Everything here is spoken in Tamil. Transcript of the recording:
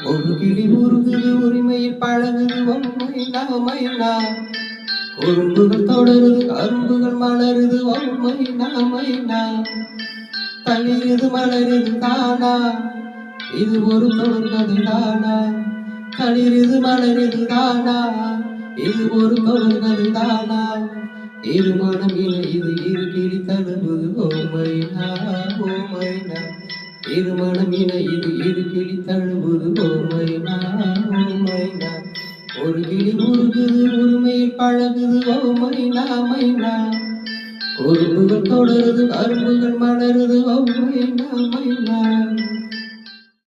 ஒரு கிளி உருகுது உரிமையில் பழகுது ஒம்மைனா மைனா. குறும்புகள் தொடருது அரும்புகள் மலருது ஒம்மைனா மைனா. தளிருது மலருது தானா, இது ஒரு தொடர்கதை தானா. தளிருது மலருது தானா, இது ஒரு தொடர்கதை தானா. இருமணம் இணையுது இரு கிளி தழுவுது ஓமைனா ஓமைனா. இருமணம் இணையுது இரு கிளி தழுவுது ஓமைனா ஓமைனா. ஒரு கிளி உருகுது உரிமையில் பழகுது ஓமைனா மைனா. குறும்புகள் தொடருது அரும்புகள் மலருது ஓமைனா மைனா.